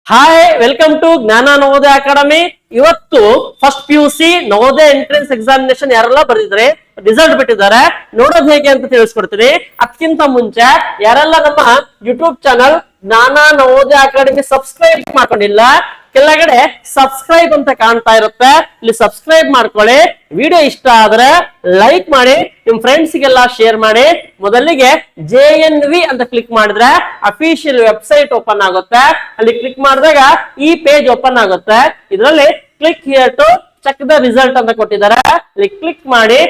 Hi, welcome to ಜ್ಞಾನ Navodaya academy. ಇವತ್ತು first PUC Navodaya entrance examination ಯಾರೆಲ್ಲ ಬರೆದಿದ್ರೆ ರಿಸಲ್ಟ್ ಬಿಟ್ಟಿದ್ದಾರೆ, ನೋಡೋದು ಹೇಗೆ ಅಂತ ತಿಳಿಸ್ಕೊಡ್ತೀನಿ. ಅದಕ್ಕಿಂತ ಮುಂಚೆ ಯಾರೆಲ್ಲ ನಮ್ಮ ಯೂಟ್ಯೂಬ್ ಚಾನಲ್ ಜ್ಞಾನ ನವೋದಯ ಅಕಾಡೆಮಿ ಸಬ್ಸ್ಕ್ರೈಬ್ ಮಾಡ್ಕೊಂಡಿಲ್ಲ, ಕೆಳಗಡೆ ಸಬ್ಸ್ಕ್ರೈಬ್ ಅಂತ ಕಾಣ್ತಾ ಇರುತ್ತೆ, ಇಲ್ಲಿ ಸಬ್ಸ್ಕ್ರೈಬ್ ಮಾಡ್ಕೊಳ್ಳಿ. ವಿಡಿಯೋ ಇಷ್ಟ ಆದ್ರೆ ಲೈಕ್ ಮಾಡಿ, ನಿಮ್ ಫ್ರೆಂಡ್ಸ್ಗೆಲ್ಲ ಶೇರ್ ಮಾಡಿ. ಮೊದಲಿಗೆ JNV ಅಂತ ಕ್ಲಿಕ್ ಮಾಡಿದ್ರೆ ಅಫಿಷಿಯಲ್ ವೆಬ್ಸೈಟ್ ಓಪನ್ ಆಗುತ್ತೆ. ಅಲ್ಲಿ ಕ್ಲಿಕ್ ಮಾಡಿದಾಗ ಈ ಪೇಜ್ ಓಪನ್ ಆಗುತ್ತೆ. ಇದರಲ್ಲಿ click here to check the result ಅಂತ ಕೊಟ್ಟಿದ್ದಾರೆ. ಇಲ್ಲಿ ಕ್ಲಿಕ್ ಮಾಡಿ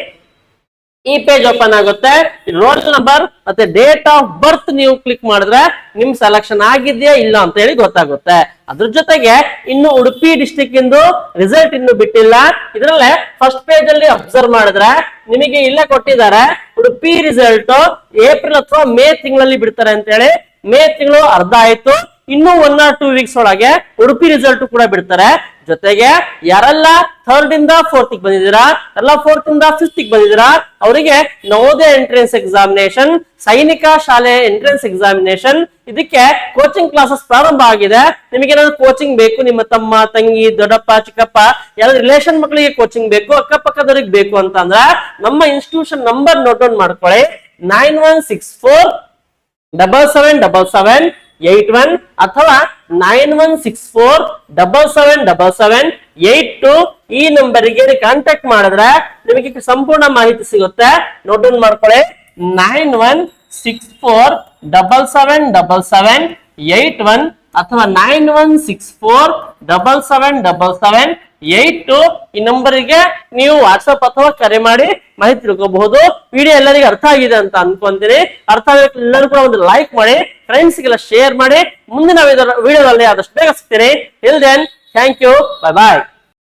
ಈ ಪೇಜ್ ಓಪನ್ ಆಗುತ್ತೆ. ರೋಲ್ ನಂಬರ್ ಮತ್ತೆ ಡೇಟ್ ಆಫ್ ಬರ್ತ್ ನೀವು ಕ್ಲಿಕ್ ಮಾಡಿದ್ರೆ ನಿಮ್ ಸೆಲೆಕ್ಷನ್ ಆಗಿದೆಯಾ ಇಲ್ಲ ಅಂತ ಹೇಳಿ ಗೊತ್ತಾಗುತ್ತೆ. ಅದ್ರ ಜೊತೆಗೆ ಇನ್ನು ಉಡುಪಿ ಡಿಸ್ಟಿಕ್ ಇಂದು ರಿಸಲ್ಟ್ ಇನ್ನು ಬಿಟ್ಟಿಲ್ಲ. ಇದರಲ್ಲೇ ಫಸ್ಟ್ ಪೇಜ್ ಅಲ್ಲಿ ಅಬ್ಸರ್ವ್ ಮಾಡಿದ್ರೆ ನಿಮಗೆ ಇಲ್ಲೇ ಕೊಟ್ಟಿದ್ದಾರೆ ಉಡುಪಿ ರಿಸಲ್ಟ್ ಏಪ್ರಿಲ್ ಅಥವಾ ಮೇ ತಿಂಗಳಲ್ಲಿ ಬಿಡ್ತಾರೆ ಅಂತ ಹೇಳಿ. ಮೇ ತಿಂಗಳು ಅರ್ಧ ಆಯ್ತು, ಇನ್ನು 1 or 2 ವೀಕ್ಸ್ ಒಳಗೆ ಉಡುಪಿ ರಿಸಲ್ಟ್ ಕೂಡ ಬಿಡ್ತಾರೆ. ಜೊತೆಗೆ ಯಾರೆಲ್ಲ 3rd ಇಂದ 4th ಬಂದಿದ್ದೀರಾ, ಎಲ್ಲ 4th ಇಂದ 5th ಬಂದಿದ್ದೀರಾ, ಅವರಿಗೆ ನವೋದಯ ಎಂಟ್ರೆನ್ಸ್ ಎಕ್ಸಾಮಿನೇಷನ್, ಸೈನಿಕ ಶಾಲೆ ಎಂಟ್ರೆನ್ಸ್ ಎಕ್ಸಾಮಿನೇಷನ್, ಇದಕ್ಕೆ ಕೋಚಿಂಗ್ ಕ್ಲಾಸಸ್ ಪ್ರಾರಂಭ ಆಗಿದೆ. ನಿಮಗೆ ಏನಾದ್ರು ಕೋಚಿಂಗ್ ಬೇಕು, ನಿಮ್ಮ ತಮ್ಮ ತಂಗಿ ದೊಡ್ಡಪ್ಪ ಚಿಕ್ಕಪ್ಪ ಯಾರು ರಿಲೇಷನ್ ಮಕ್ಕಳಿಗೆ ಕೋಚಿಂಗ್ ಬೇಕು, ಅಕ್ಕಪಕ್ಕದವ್ರಿಗೆ ಬೇಕು ಅಂತಂದ್ರೆ ನಮ್ಮ ಇನ್ಸ್ಟಿಟ್ಯೂಷನ್ ನಂಬರ್ ನೋಟ್ ಡೌನ್ ಮಾಡ್ಕೊಳ್ಳಿ. 9164777781 ಅಥವಾ 9164777782 ಈ ನಂಬರಿಗೆ ಕಾಂಟ್ಯಾಕ್ಟ್ ಮಾಡಿದ್ರೆ ನಿಮಗೆ ಸಂಪೂರ್ಣ ಮಾಹಿತಿ ಸಿಗುತ್ತೆ. ನೋಟ್ ಡೌನ್ ಮಾಡ್ಕೊಳ್ಳಿ. 9164777781 ಅಥವಾ 9164777782 ಈ ನಂಬರಿಗೆ ನೀವು ವಾಟ್ಸ್ಆಪ್ ಅಥವಾ ಕರೆ ಮಾಡಿ ಮಾಹಿತಿ ತಿಳ್ಕೋಬಹುದು. ವಿಡಿಯೋ ಎಲ್ಲರಿಗೂ ಅರ್ಥ ಆಗಿದೆ ಅಂತ ಅನ್ಕೊಂತೀನಿ. ಅರ್ಥ ಆಗಲಿಕ್ಕೆ ಎಲ್ಲರೂ ಕೂಡ ಒಂದು ಲೈಕ್ ಮಾಡಿ, ಫ್ರೆಂಡ್ಸ್ಗೆಲ್ಲ ಶೇರ್ ಮಾಡಿ. ಮುಂದಿನ ವಿಡಿಯೋದಲ್ಲಿ ಆದಷ್ಟು ಬೇಗ ಸಿಗ್ತೀನಿ. Till then, thank you, bye bye.